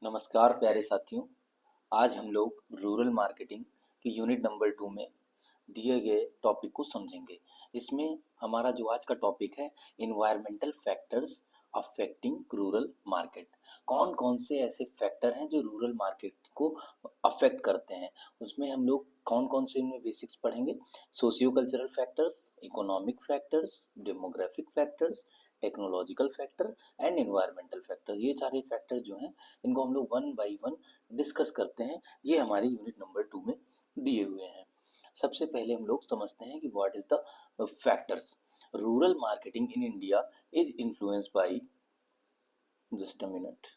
नमस्कार प्यारे साथियों। आज हम लोग रूरल मार्केटिंग की यूनिट नंबर 2 में दिए गए टॉपिक को समझेंगे। इसमें हमारा जो आज का टॉपिक है, environmental factors affecting rural market. कौन कौन से ऐसे फैक्टर हैं जो रूरल मार्केट को अफेक्ट करते हैं, उसमें हम लोग कौन कौन से इनमें बेसिक्स पढ़ेंगे। Socio cultural factors, economic factors, demographic factors, technological factor and environmental factor. ये सारे फैक्टर जो हैं, इनको हम लोग वन बाय वन डिस्कस करते हैं। ये हमारी यूनिट नंबर 2 में दिए हुए हैं। सबसे पहले हम लोग समझते हैं कि what is the factors. Rural marketing in India is influenced by, just a minute,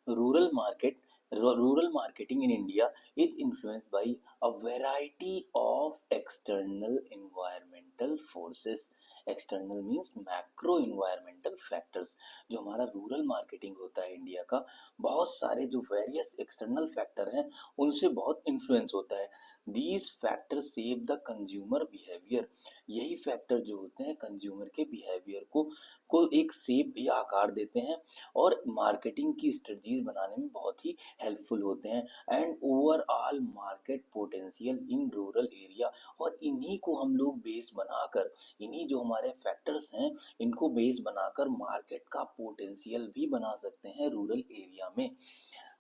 rural market rural marketing in India is influenced by a variety of external environmental forces. External means macro environmental factors. जो हमारा rural marketing होता है India का, बहुत सारे जो various external factor हैं उनसे बहुत इन्फ्लुएंस होता है। These factor save the consumer behaviour. यही फैक्टर जो होते हैं कंज्यूमर के बिहेवियर को एक शेप या आकार देते हैं और मार्केटिंग की स्ट्रेटजीज बनाने में बहुत ही हेल्पफुल होते हैं। And overall market potential in rural area. और इन्हीं को हम लोग बेस बनाकर, इन्हीं जो हमारे फैक्टर्स हैं, इनको बेस बनाकर मार्केट का पोटेंशियल भी बना सकते हैं रूरल एरिया में।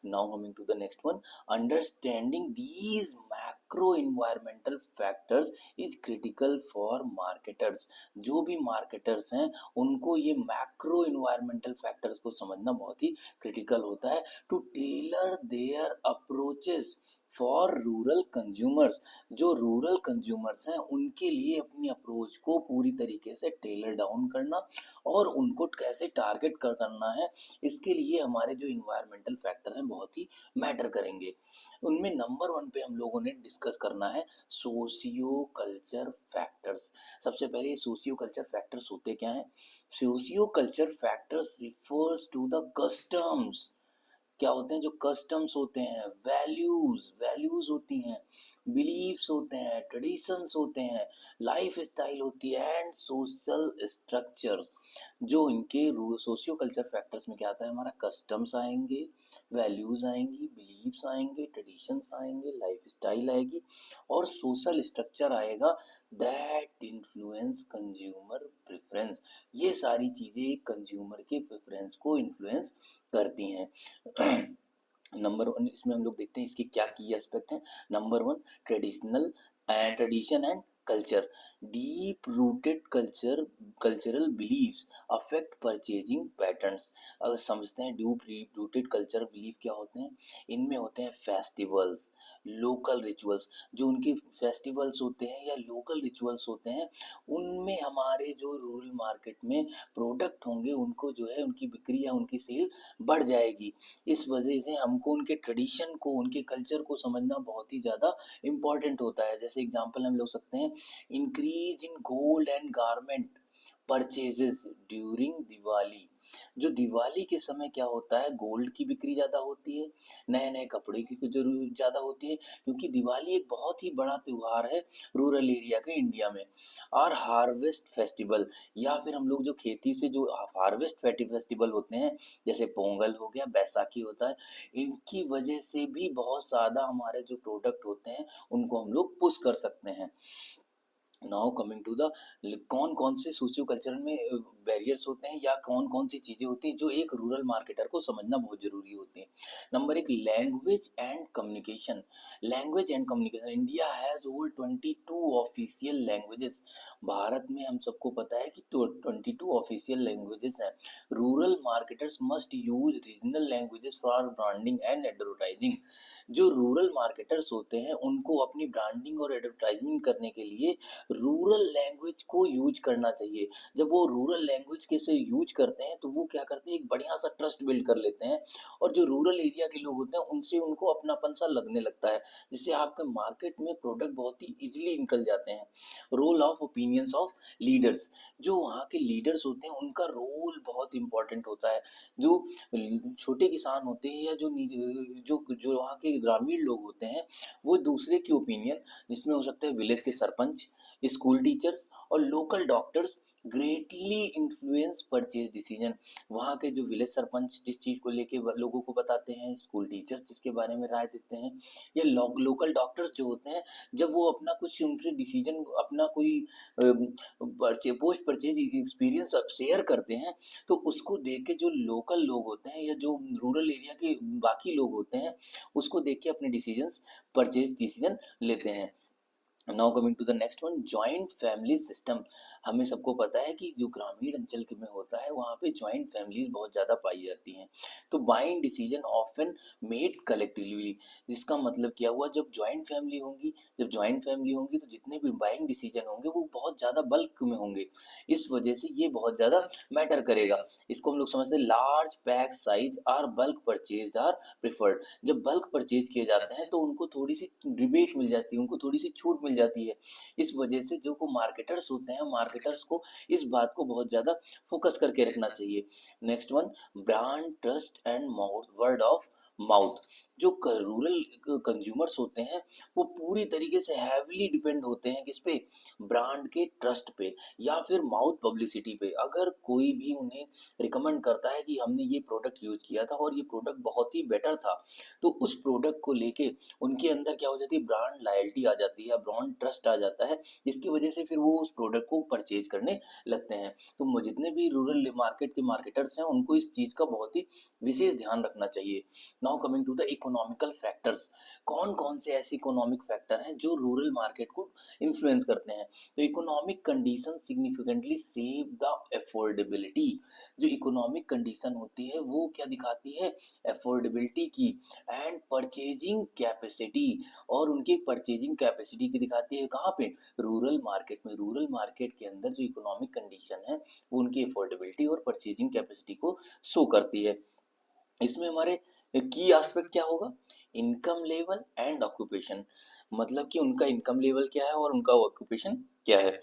Now coming to the next one, understanding these macro environmental factors is critical for marketers. जो भी मार्केटर्स हैं उनको ये मैक्रो इन्वायरमेंटल फैक्टर्स को समझना बहुत ही क्रिटिकल होता है to tailor their approaches for rural consumers. जो रूरल कंज्यूमर्स हैं उनके लिए अपनी अप्रोच को पूरी तरीके से टेलर डाउन करना और उनको कैसे टारगेट करना है, इसके लिए हमारे जो इन्वायरमेंटल फैक्टर हैं बहुत ही मैटर करेंगे। उनमें नंबर 1 पे हम लोगों ने डिस्कस करना है सोशियो कल्चर फैक्टर्स। सबसे पहले ये सोशियो कल्चर फैक्टर्स होते क्या हैं। Socio culture factors refers to the customs. क्या होते हैं, जो कस्टम्स होते हैं, वैल्यूज होती हैं, बिलीव्स होते हैं, ट्रेडिशंस होते हैं, लाइफ स्टाइल होती है एंड सोशल स्ट्रक्चर्स। जो इनके सोशियो कल्चर फैक्टर्स में क्या आता है, हमारा कस्टम्स आएंगे, वैल्यूज आएंगी, बिलीव्स आएंगे, ट्रेडिशंस आएंगे, लाइफ स्टाइल आएगी और सोशल स्ट्रक्चर आएगा। That influence consumer preference. ये सारी चीजें कंज्यूमर के प्रेफरेंस को इन्फ्लुएंस करती हैं। नंबर 1 इसमें हम लोग देखते हैं इसके क्या की एस्पेक्ट हैं। Number 1, tradition and culture. Deep rooted cultural beliefs affect purchasing patterns. अगर समझते हैं डीप रूटेड कल्चर बिलीव क्या होते हैं, इनमें होते हैं फेस्टिवल्स, लोकल रिचुअल्स। जो उनके फेस्टिवल्स होते हैं या लोकल रिचुअल्स होते हैं, उनमें हमारे जो रूरल मार्केट में प्रोडक्ट होंगे उनको जो है उनकी बिक्री या उनकी सेल बढ़ जाएगी। इस वजह से हमको उनके ट्रेडिशन को, उनके कल्चर को समझना बहुत ही ज़्यादा इम्पॉर्टेंट होता है। जैसे एग्जांपल हम ले सकते हैं, increase in gold and garment purchases during Diwali. जो दिवाली के समय क्या होता है, गोल्ड की बिक्री ज़्यादा होती है, नए नए कपड़े की जरूरत ज़्यादा होती है, क्योंकि दिवाली एक बहुत ही बड़ा त्यौहार है रूरल एरिया के इंडिया में। और हार्वेस्ट फेस्टिवल, या फिर हम लोग जो खेती से जो हार्वेस्ट फेस्टिवल होते हैं, जैसे पोंगल हो गया, बैसाखी होता है, इनकी वजह से भी बहुत ज़्यादा हमारे जो प्रोडक्ट होते हैं उनको हम लोग पुश कर सकते हैं। नाउ कमिंग टू द, कौन कौन से सोशियो कल्चरल में बैरियर्स होते हैं या कौन कौन सी चीज़ें होती हैं जो एक रूरल मार्केटर को समझना बहुत ज़रूरी होती है। Number 1, language and communication. Language and communication, India has over 22 official languages. Bharat में हम सबको पता है कि 22 ऑफिशियल लैंग्वेजेस हैं। Rural marketers must use regional languages for branding and advertising. जो रूरल मार्केटर्स होते हैं उनको अपनी ब्रांडिंग और एडवर्टाइजमेंट करने के लिए रूरल लैंग्वेज को यूज करना चाहिए। जब वो रूरल लैंग्वेज के से यूज करते हैं तो वो क्या करते हैं, एक बढ़िया सा ट्रस्ट बिल्ड कर लेते हैं और जो रूरल एरिया के लोग होते हैं उनसे उनको अपनापन सा लगने लगता है, जिससे आपके मार्केट में प्रोडक्ट बहुत ही इजीली निकल जाते हैं। Role of opinions of leaders. जो वहाँ के लीडर्स होते हैं उनका रोल बहुत इंपॉर्टेंट होता है। जो छोटे किसान होते हैं या जो जो जो वहाँ के ग्रामीण लोग होते हैं, वो दूसरे की ओपिनियन, जिसमें हो सकते हैं विलेज के सरपंच, स्कूल टीचर्स और local doctors, greatly influence purchase decision. वहाँ के जो विलेज सरपंच जिस चीज़ को लेके लोगों को बताते हैं, स्कूल टीचर्स जिसके बारे में राय देते हैं, या लोकल डॉक्टर्स जो होते हैं, जब वो अपना कुछ उनसे डिसीजन, अपना कोई पोस्ट परचेज एक्सपीरियंस शेयर करते हैं, तो उसको देख के जो लोकल लोग होते हैं या जो रूरल एरिया के बाकी लोग होते हैं, उसको देख के अपने डिसीजंस, परचेज डिसीजन लेते हैं। Now coming to the next one, joint family system. हमें सबको पता है कि जो ग्रामीण अंचल के में होता है वहाँ पे जॉइंट फैमिलीज बहुत ज़्यादा पाई जाती हैं। तो buying decision often made collectively. जिसका मतलब क्या हुआ, जब जॉइंट फैमिली होंगी, तो जितने भी बाइंग डिसीजन होंगे वो बहुत ज़्यादा बल्क में होंगे। इस वजह से ये बहुत ज़्यादा मैटर करेगा। इसको हम लोग समझते हैं large pack size or bulk purchase are preferred. जब बल्क परचेज किए जाते हैं तो उनको थोड़ी सी रिबेट मिल जाती है, उनको थोड़ी सी छूट मिल जाती है। इस वजह से जो को मार्केटर्स होते हैं, मार्केटर्स को इस बात को बहुत ज़्यादा फोकस करके रखना चाहिए। Next one, brand trust and word of mouth. जो रूरल कंज्यूमर्स होते हैं वो पूरी तरीके से हैवीली डिपेंड होते हैं किस पे, ब्रांड के ट्रस्ट पे या फिर माउथ पब्लिसिटी पे। अगर कोई भी उन्हें रिकमेंड करता है कि हमने ये प्रोडक्ट यूज किया था और ये प्रोडक्ट बहुत ही बेटर था, तो उस प्रोडक्ट को लेके उनके अंदर क्या हो जाती है, ब्रांड लॉयल्टी आ जाती है, ब्रांड ट्रस्ट आ जाता है। इसकी वजह से फिर वो उस प्रोडक्ट को परचेज करने लगते हैं। तो जितने भी रूरल मार्केट के मार्केटर्स हैं उनको इस चीज़ का बहुत ही विशेष ध्यान रखना चाहिए। Now coming to the economical factors. कौन कौन से ऐसे इकोनॉमिक फैक्टर हैं जो रूरल मार्केट को इन्फ्लुएंस करते हैं? तो economic condition significantly save the affordability. जो इकोनॉमिक कंडीशन होती है वो क्या दिखाती है, अफोर्डेबिलिटी की, एंड परचेजिंग कैपेसिटी। और उनकी परचेजिंग कैपेसिटी की दिखाती है कहाँ पे, रूरल मार्केट में। रूरल मार्केट के अंदर जो इकोनॉमिक कंडीशन है वो उनकी अफोर्डेबिलिटी और परचेजिंग कैपेसिटी को शो करती है। इसमें हमारे की एस्पेक्ट क्या होगा, इनकम लेवल एंड ऑक्यूपेशन। मतलब कि उनका इनकम लेवल क्या है और उनका ऑक्यूपेशन क्या है।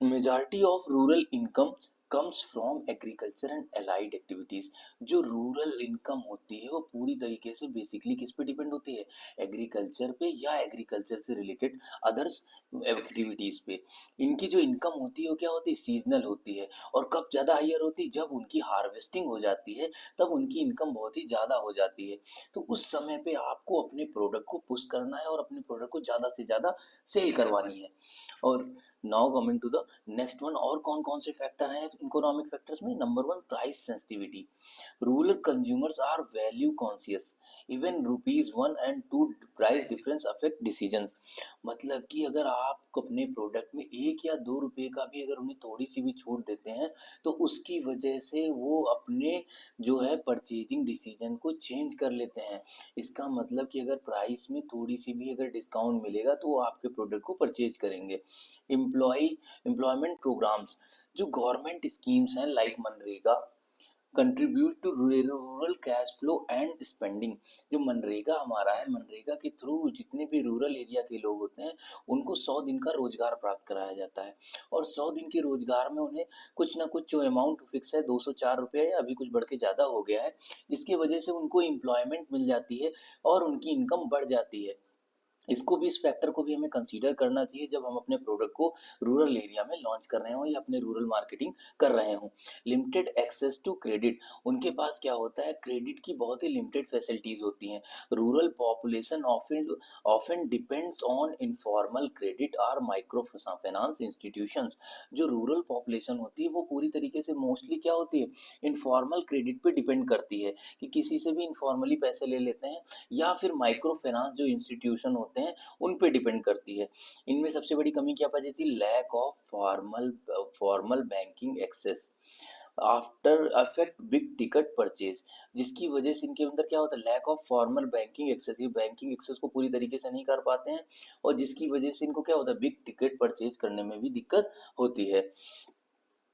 Majority of rural income comes from agriculture and allied activities. जो रूरल इनकम होती है वो पूरी तरीके से बेसिकली किस पे डिपेंड होती है, एग्रीकल्चर पे या एग्रीकल्चर से रिलेटेड अदर्स एक्टिविटीज पे। इनकी जो इनकम होती है वो क्या होती है, सीजनल होती है। और कब ज़्यादा हायर होती है, जब उनकी हार्वेस्टिंग हो जाती है तब उनकी इनकम बहुत ही ज़्यादा हो जाती है। तो उस समय पे आपको अपने प्रोडक्ट को पुश करना है और अपने प्रोडक्ट को ज़्यादा से ज़्यादा सेल करवानी है। और now coming to the next one, और कौन कौन से फैक्टर हैं इकोनॉमिक फैक्टर्स में। Number one, price sensitivity. Rural consumers are value conscious, even ₹1 and ₹2 price difference affect decisions. मतलब कि अगर आप अपने प्रोडक्ट में ₹1 या ₹2 का भी अगर उन्हें थोड़ी सी भी छूट देते हैं तो उसकी वजह से वो अपने जो है परचेजिंग डिसीजन को चेंज कर लेते हैं। इसका मतलब कि अगर प्राइस में थोड़ी सी भी अगर डिस्काउंट मिलेगा तो वो आपके प्रोडक्ट को परचेज करेंगे। Employment programs. जो गवर्नमेंट स्कीम्स हैं लाइक मनरेगा contribute to rural cash flow and spending. जो मनरेगा हमारा है, मनरेगा के थ्रू जितने भी रूरल एरिया के लोग होते हैं उनको 100 दिन का रोजगार प्राप्त कराया जाता है। और 100 दिन के रोजगार में उन्हें कुछ ना कुछ जो अमाउंट फिक्स है, ₹204 या अभी कुछ बढ़ के ज़्यादा हो गया है, जिसकी वजह से उनको एम्प्लॉयमेंट मिल जाती है और उनकी इनकम बढ़ जाती है। इसको भी, इस फैक्टर को भी हमें कंसीडर करना चाहिए जब हम अपने प्रोडक्ट को रूरल एरिया में लॉन्च कर रहे हो या अपने रूरल मार्केटिंग कर रहे हो। Limited access to credit. उनके पास क्या होता है, क्रेडिट की बहुत ही लिमिटेड फैसिलिटीज होती हैं। Rural population often often depends on informal credit और माइक्रो फाइनेंस इंस्टीट्यूशंस। जो रूरल पॉपुलेशन होती है वो पूरी तरीके से मोस्टली क्या होती है, इनफॉर्मल क्रेडिट पे डिपेंड करती है, कि किसी से भी इनफॉर्मली पैसे ले लेते हैं, या फिर माइक्रो फाइनेंस जो इंस्टीट्यूशन होते हैं उन पे डिपेंड करती है। इनमें सबसे बड़ी कमी क्या पाई जाती है, lack of formal banking access after affect big ticket purchase. जिसकी वजह से इनके अंदर क्या होता है, lack of formal banking access. ये बैंकिंग एक्सेस को पूरी तरीके से नहीं कर पाते हैं और जिसकी वजह से इनको क्या होता है, बिग टिकट परचेज करने में भी दिक्कत होती है।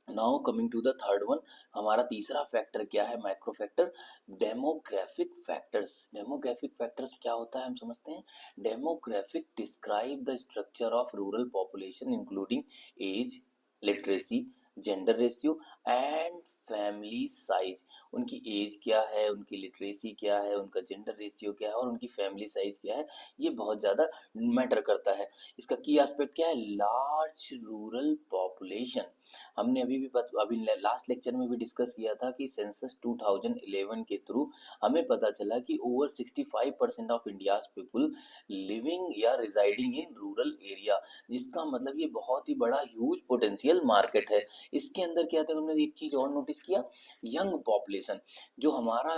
Now coming to the third one, हमारा तीसरा फैक्टर क्या है, micro factor, demographic factors. Demographic factors क्या होता है हम समझते हैं। Demographic describe the structure of rural population including age, literacy, gender ratio and family size, उनकी एज क्या है, उनकी लिटरेसी क्या है, उनका जेंडर रेशियो क्या है और उनकी फैमिली साइज क्या है, ये बहुत ज़्यादा मैटर करता है। इसका की एस्पेक्ट क्या है, लार्ज रूरल पॉपुलेशन। हमने अभी लास्ट लेक्चर में भी डिस्कस किया था कि सेंसस 2011 के थ्रू हमें पता चला कि over 65% of India's people living या रिजाइडिंग इन रूरल एरिया, जिसका मतलब ये बहुत ही बड़ा ह्यूज पोटेंशियल मार्केट है। इसके अंदर क्या था, हमने एक चीज और नोटिस किया, यंग पॉपुलेशन। जो हमारा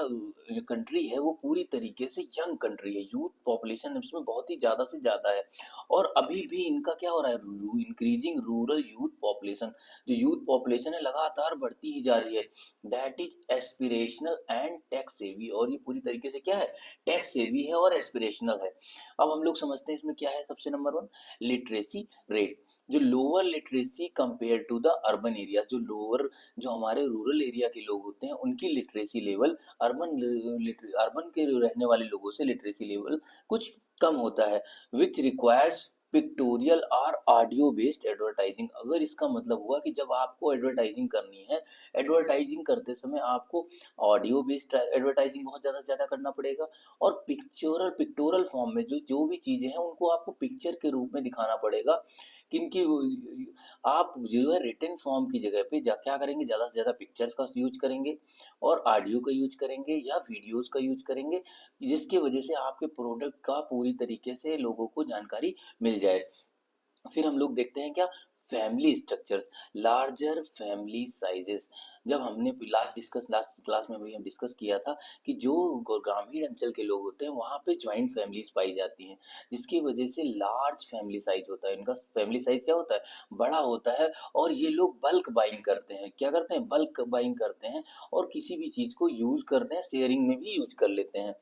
कंट्री है वो पूरी तरीके से यंग कंट्री है, यूथ पॉपुलेशन इसमें बहुत ही ज्यादा से ज्यादा है। और अभी भी इनका क्या हो रहा है, इंक्रीजिंग रूरल यूथ पॉपुलेशन। जो यूथ पॉपुलेशन है लगातार बढ़ती ही जा रही है। That is aspirational and tax सेवी, और ये पूरी तरीके से क्या है, टैक्स सेवी है और एस्पिरेशनल है। अब हम लोग समझते हैं इसमें क्या है, सबसे नंबर वन, लिटरेसी रेट। जो lower literacy compare to the urban area, जो हमारे रूरल एरिया के लोग होते हैं उनकी लिटरेसी लेवल अर्बन के रहने वाले लोगों से लिटरेसी लेवल कुछ कम होता है, विच रिक्वायर्स पिक्टोरियल और ऑडियो बेस्ड एडवर्टाइजिंग। अगर इसका मतलब हुआ कि जब आपको एडवर्टाइजिंग करनी है, एडवर्टाइजिंग करते समय आपको ऑडियो बेस्ड एडवर्टाइजिंग बहुत ज़्यादा ज़्यादा करना पड़ेगा, और पिक्टोरल फॉर्म में जो जो भी चीज़ें हैं उनको आपको पिक्चर के रूप में दिखाना पड़ेगा। किनकी, आप जो है रिटन फॉर्म की जगह पे क्या करेंगे, ज़्यादा से ज़्यादा पिक्चर्स का यूज करेंगे और ऑडियो का यूज करेंगे या वीडियोस का यूज करेंगे, जिसकी वजह से आपके प्रोडक्ट का पूरी तरीके से लोगों को जानकारी मिल जाए। फिर हम लोग देखते हैं क्या, family structures, larger family sizes. जब हमने लास्ट क्लास में भी हम डिस्कस किया था कि जो ग्रामीण अंचल के लोग होते हैं वहाँ पे ज्वाइंट फैमिलीज पाई जाती हैं, जिसकी वजह से लार्ज फैमिली साइज होता है, इनका फैमिली साइज क्या होता है, बड़ा होता है। और ये लोग बल्क बाइंग करते हैं, क्या करते हैं, बल्क बाइंग करते हैं, और किसी भी चीज़ को यूज करते हैं, शेयरिंग में भी यूज कर लेते हैं।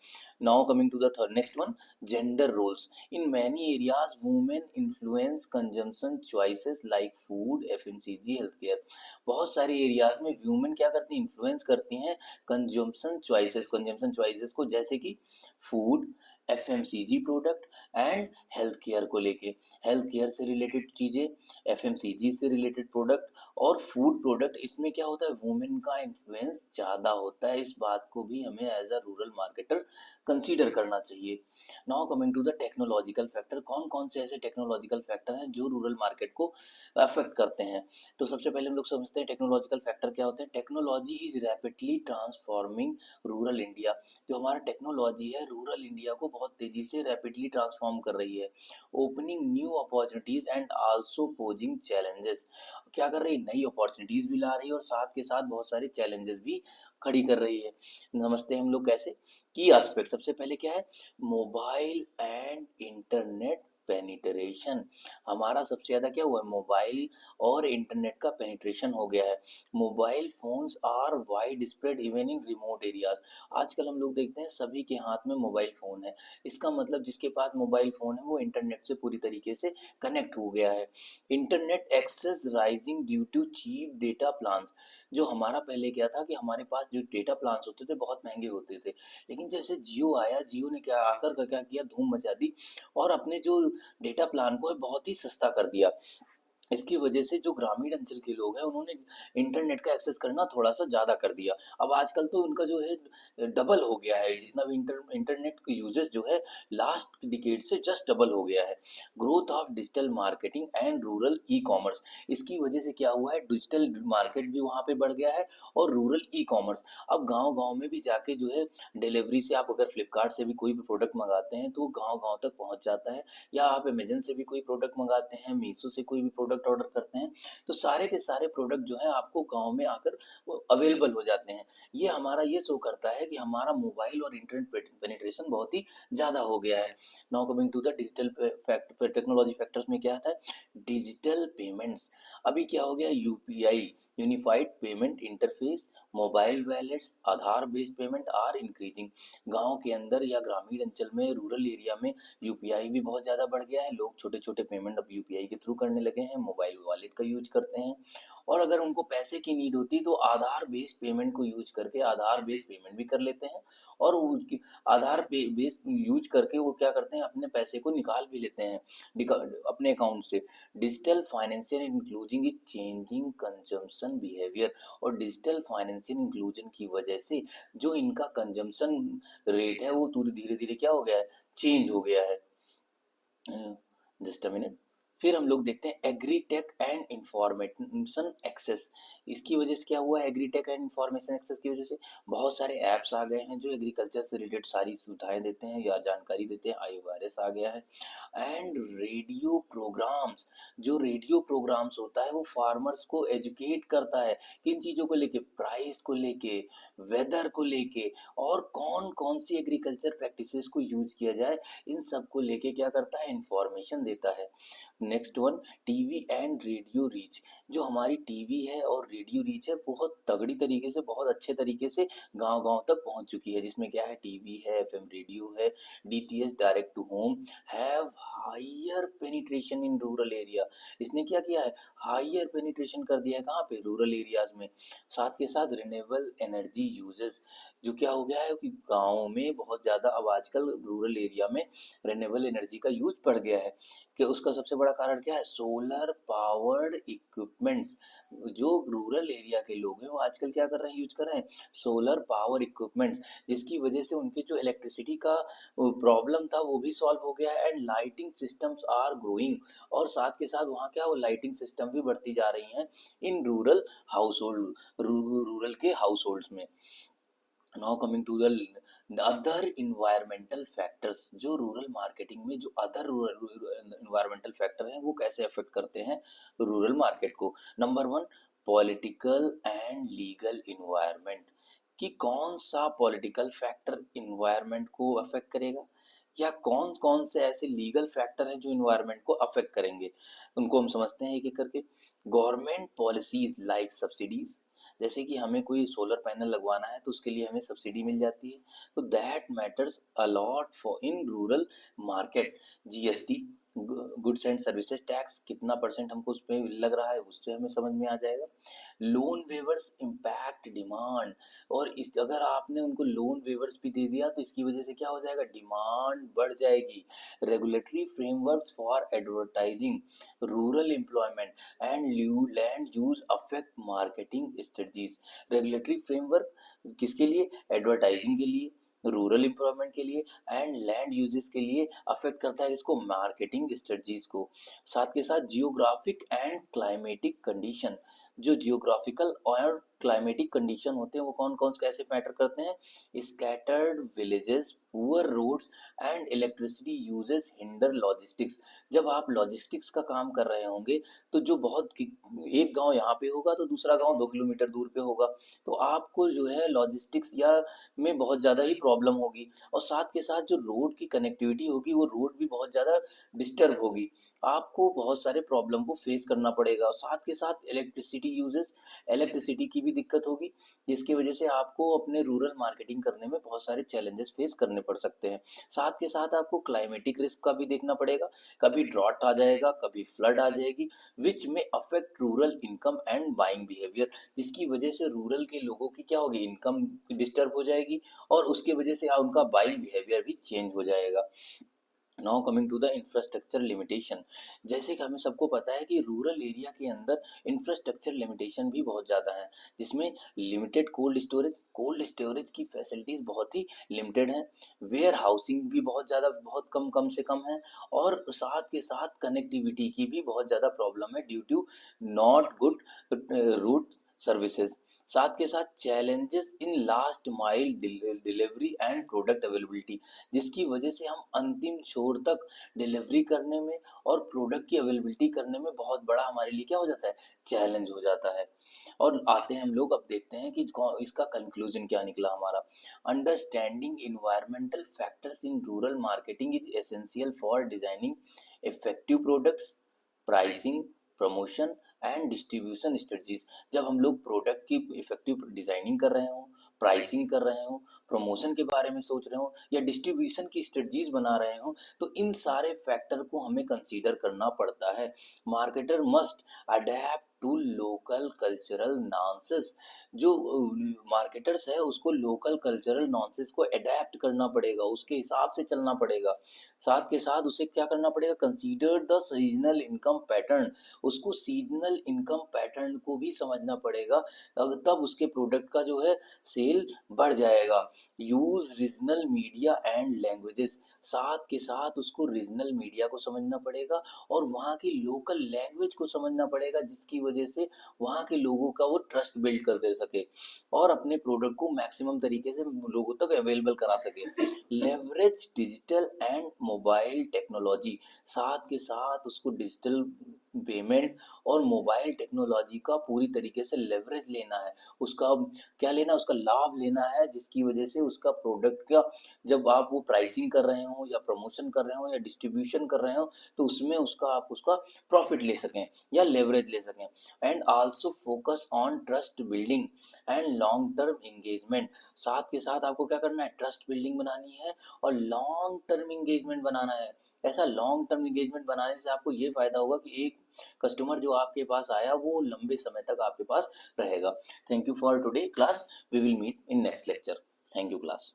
Now coming to the third next one, gender roles. In many areas, women influence consumption choices like food, FMCG, healthcare. बहुत सारे एरियाज में वुमेन क्या करती हैं, इन्फ्लुएंस करती हैं कंजम्पशन चॉइसेस को, जैसे कि food, FMCG product and health care को लेके। हेल्थ केयर से रिलेटेड चीज़ें, एफएमसीजी से रिलेटेड प्रोडक्ट और फूड प्रोडक्ट, इसमें क्या होता है, वुमेन का इन्फ्लुएंस ज़्यादा होता है। इस बात को भी हमें as a rural marketer consider करना चाहिए। Now coming to the technological factor, कौन कौन से ऐसे टेक्नोलॉजिकल फैक्टर हैं जो रूरल मार्केट को अफेक्ट करते हैं। तो सबसे पहले हम लोग समझते हैं टेक्नोलॉजिकल फैक्टर क्या होते हैं। Technology is rapidly transforming rural India. जो हमारा टेक्नोलॉजी है रूरल इंडिया को बहुत तेजी से रैपिडली ट्रांसफॉर्म कर रही है, opening new opportunities and also posing challenges. क्या कर रही है, नई अपॉर्चुनिटीज भी ला रही है और साथ के साथ बहुत सारे चैलेंजेस भी खड़ी कर रही है। नमस्ते, हम लोग कैसे, की एस्पेक्ट सबसे पहले क्या है, मोबाइल एंड इंटरनेट पेनिट्रेशन। हमारा सबसे ज़्यादा क्या हुआ है, मोबाइल और इंटरनेट का पेनिट्रेशन हो गया है। Mobile phones are widespread even in remote areas. आजकल हम लोग देखते हैं सभी के हाथ में मोबाइल फ़ोन है। इसका मतलब जिसके पास मोबाइल फ़ोन है वो इंटरनेट से पूरी तरीके से कनेक्ट हो गया है। Internet access rising due to cheap data plans. जो हमारा पहले क्या था कि हमारे पास जो डेटा प्लान्स होते थे बहुत महंगे होते थे, लेकिन जैसे जियो आया, जियो ने क्या आकर क्या किया, धूम मचा दी और अपने जो डेटा प्लान को है बहुत ही सस्ता कर दिया। इसकी वजह से जो ग्रामीण अंचल के लोग हैं उन्होंने इंटरनेट का एक्सेस करना थोड़ा सा ज़्यादा कर दिया। अब आजकल तो उनका जो है डबल हो गया है, जितना भी इंटरनेट यूजेस जो है लास्ट डिकेड से जस्ट डबल हो गया है। Growth of digital marketing and rural e commerce, इसकी वजह से क्या हुआ है, डिजिटल मार्केट भी वहाँ पे बढ़ गया है और रूरल ई कॉमर्स। अब गाँव गाँव में भी जाके जो है डिलीवरी से, आप अगर फ्लिपकार्ट से भी कोई भी प्रोडक्ट मंगाते हैं तो गाँव गाँव तक पहुँच जाता है, या आप अमेजन से भी कोई प्रोडक्ट मंगाते हैं, मीशो से कोई भी प्रोडक्ट ऑर्डर करते हैं, तो सारे के सारे प्रोडक्ट जो है आपको गांव में आकर अवेलेबल हो जाते हैं। ये हमारा ये शो करता है कि हमारा मोबाइल और इंटरनेट पेनिट्रेशन बहुत ही ज़्यादा हो गया है। Now coming to the digital fact, technology factors में क्या आता है, डिजिटल पेमेंट्स। अभी क्या हो गया, UPI, unified payment interface, mobile wallets, Aadhaar based payment are increasing. गांव के अंदर या ग्रामीण अंचल में, रूरल एरिया में यूपीआई भी बहुत ज़्यादा बढ़ गया है, लोग छोटे छोटे पेमेंट अब यूपीआई के थ्रू करने लगे हैं, मोबाइल वॉलेट का यूज करते हैं, और अगर उनको पैसे की नीड होती है तो आधार बेस्ड पेमेंट को यूज करके आधार बेस्ड पेमेंट भी कर लेते हैं, और आधार बेस्ड यूज करके वो क्या करते हैं, अपने पैसे को निकाल भी लेते हैं अपने अकाउंट से। Digital financial inclusion is changing consumption behaviour, और डिजिटल फाइनेंशियल इंक्लूजन की वजह से जो इनका कंजम्पशन रेट है वो धीरे धीरे क्या हो गया है, चेंज हो गया है। Just a minute. फिर हम लोग देखते हैं एग्रीटेक एंड इंफॉर्मेशन एक्सेस। इसकी वजह से क्या हुआ, एग्रीटेक एंड इंफॉर्मेशन एक्सेस की वजह से बहुत सारे ऐप्स आ गए हैं जो एग्रीकल्चर से रिलेटेड सारी सुविधाएं देते हैं या जानकारी देते हैं। iOS आ गया है। एंड रेडियो प्रोग्राम्स, जो रेडियो प्रोग्राम्स होता है वो फार्मर्स को एजुकेट करता है किन चीज़ों को लेके, प्राइस को लेके, वेदर को लेके, और कौन कौन सी एग्रीकल्चर प्रैक्टिसेस को यूज किया जाए, इन सब को लेके क्या करता है, इंफॉर्मेशन देता है। Next one, TV and radio reach. जो हमारी टीवी है और रेडियो रीच है बहुत तगड़ी तरीके से, बहुत अच्छे तरीके से गांव गांव तक पहुंच चुकी है, जिसमें क्या है, टीवी है, एफएम रेडियो है, DTH direct to home have higher penetration in rural area. इसने क्या किया है, हायर पेनिट्रेशन कर दिया है कहाँ पे, रूरल एरियाज में। साथ के साथ रिन्यूएबल एनर्जी यूजेस, जो क्या हो गया है कि गाँव में बहुत ज़्यादा अब आजकल रूरल एरिया में रिन्यूएबल एनर्जी का यूज बढ़ गया है। कि उसका सबसे बड़ा कारण क्या है, सोलर पावर्ड इक्विपमेंट्स। जो रूरल एरिया के लोग हैं वो आजकल क्या कर रहे हैं, यूज कर रहे हैं सोलर पावर इक्विपमेंट्स, जिसकी वजह से उनके जो इलेक्ट्रिसिटी का प्रॉब्लम था वो भी सॉल्व हो गया है। And lighting systems are growing, और साथ के साथ वहाँ क्या, वो लाइटिंग सिस्टम भी बढ़ती जा रही हैं in rural household, rural के हाउस होल्ड्स में। Now coming to the other environmental factors, जो रूरल मार्केटिंग में जो अदर इन्वायरमेंटल फैक्टर हैं वो कैसे अफेक्ट करते हैं रूरल मार्केट को। Number one, political and legal environment, कि कौन सा पॉलिटिकल फैक्टर इन्वायरमेंट को अफेक्ट करेगा, या कौन कौन से ऐसे लीगल फैक्टर हैं जो इन्वायरमेंट को अफेक्ट करेंगे, उनको हम समझते हैं एक एक करके। गवर्नमेंट पॉलिसीज लाइक सब्सिडीज, जैसे कि हमें कोई सोलर पैनल लगवाना है तो उसके लिए हमें सब्सिडी मिल जाती है, तो that matters a lot for in rural market. GST, goods and services tax, कितना परसेंट हमको उस पर लग रहा है उससे हमें समझ में आ जाएगा। लोन वेवर्स इम्पैक्ट डिमांड, और इस अगर आपने उनको लोन वेवर्स भी दे दिया तो इसकी वजह से क्या हो जाएगा, डिमांड बढ़ जाएगी। Regulatory frameworks for advertising, rural employment and land use affect marketing strategies. Regulatory framework किसके लिए, एडवर्टाइजिंग के लिए, रूरल एम्प्लॉयमेंट के लिए, एंड लैंड यूजेस के लिए अफेक्ट करता है इसको, मार्केटिंग स्ट्रेटजीज को। साथ के साथ जियोग्राफिक एंड क्लाइमेटिक कंडीशन, जो जियोग्राफिकल और क्लाइमेटिक कंडीशन होते हैं वो कौन कौन से कैसे मैटर करते हैं, scattered villages, poor roads and electricity uses hinder logistics. जब आप लॉजिस्टिक्स का काम कर रहे होंगे तो जो बहुत एक गांव यहाँ पे होगा तो दूसरा गांव 2 किलोमीटर दूर पे होगा, तो आपको जो है लॉजिस्टिक्स या में बहुत ज़्यादा ही प्रॉब्लम होगी, और साथ के साथ जो रोड की कनेक्टिविटी होगी वो रोड भी बहुत ज़्यादा डिस्टर्ब होगी, आपको बहुत सारे प्रॉब्लम को फेस करना पड़ेगा। और साथ के साथ इलेक्ट्रिसिटी यूजेस, इलेक्ट्रिसिटी की भी दिक्कत होगी, जिसकी वजह से आपको अपने रूरल मार्केटिंग करने में बहुत सारे चैलेंजेस फेस करने पड़ सकते हैं। साथ के साथ आपको क्लाइमेटिक रिस्क का भी देखना पड़ेगा, कभी ड्रॉट आ जाएगा, कभी फ्लड आ जाएगी, विच में affect rural income and buying behaviour, जिसकी वजह से रूरल के लोगों की क्या होगी, इनकम डिस्टर्ब हो जाएगी, और उसके वजह से उनका बाइंग बिहेवियर भी चेंज हो जाएगा। Now coming to the infrastructure limitation, जैसे कि हमें सबको पता है कि रूरल एरिया के अंदर इंफ्रास्ट्रक्चर लिमिटेशन भी बहुत ज़्यादा है, जिसमें लिमिटेड कोल्ड स्टोरेज की फैसिलिटीज़ बहुत ही लिमिटेड हैं, वेयर हाउसिंग भी बहुत ज़्यादा, बहुत कम से कम है, और साथ के साथ कनेक्टिविटी की भी बहुत ज़्यादा प्रॉब्लम है due to not good route services. साथ के साथ challenges in last mile delivery and product availability, जिसकी वजह से हम अंतिम छोर तक डिलीवरी करने में और प्रोडक्ट की अवेलेबिलिटी करने में बहुत बड़ा हमारे लिए क्या हो जाता है, चैलेंज हो जाता है। और आते हैं हम लोग, अब देखते हैं कि इसका कंक्लूजन क्या निकला हमारा। Understanding environmental factors in rural marketing is essential for designing effective products, pricing, promotion and distribution strategies. जब हम लोग प्रोडक्ट की इफेक्टिव डिजाइनिंग कर रहे हो, प्राइसिंग कर रहे हो, प्रमोशन के बारे में सोच रहे हो या डिस्ट्रीब्यूशन की स्ट्रेटजीज बना रहे हो, तो इन सारे फैक्टर को हमें कंसीडर करना पड़ता है। Marketer must adapt to local cultural nuances. जो मार्केटर्स है उसको लोकल कल्चरल नॉन्सेस को अडेप्ट करना पड़ेगा, उसके हिसाब से चलना पड़ेगा। साथ के साथ उसे क्या करना पड़ेगा, consider the seasonal income pattern. उसको सीजनल इनकम पैटर्न को भी समझना पड़ेगा, तब उसके प्रोडक्ट का जो है सेल बढ़ जाएगा। Use regional media and languages. साथ के साथ उसको रीजनल मीडिया को समझना पड़ेगा और वहाँ की लोकल लैंग्वेज को समझना पड़ेगा, जिसकी वजह से वहाँ के लोगों का वो ट्रस्ट बिल्ड कर दे सके और अपने प्रोडक्ट को मैक्सिमम तरीके से लोगों तक अवेलेबल करा सके। Leverage digital and mobile technology. साथ के साथ उसको डिजिटल पेमेंट और मोबाइल टेक्नोलॉजी का पूरी तरीके से लेवरेज लेना है। उसका क्या लेना है, उसका लाभ लेना है, जिसकी वजह से उसका प्रोडक्ट का जब आप वो प्राइसिंग कर रहे हो या प्रमोशन कर रहे हो या डिस्ट्रीब्यूशन कर रहे हो, तो उसमें उसका आप उसका प्रॉफिट ले सकें या लेवरेज ले सकें। And also focus on trust building and long term engagement. साथ के साथ आपको क्या करना है, ट्रस्ट बिल्डिंग बनानी है और लॉन्ग टर्म एंगेजमेंट बनाना है। ऐसा लॉन्ग टर्म एंगेजमेंट बनाने से आपको ये फायदा होगा कि एक कस्टमर जो आपके पास आया वो लंबे समय तक आपके पास रहेगा। Thank you for today class, we will meet in next lecture. Thank you class.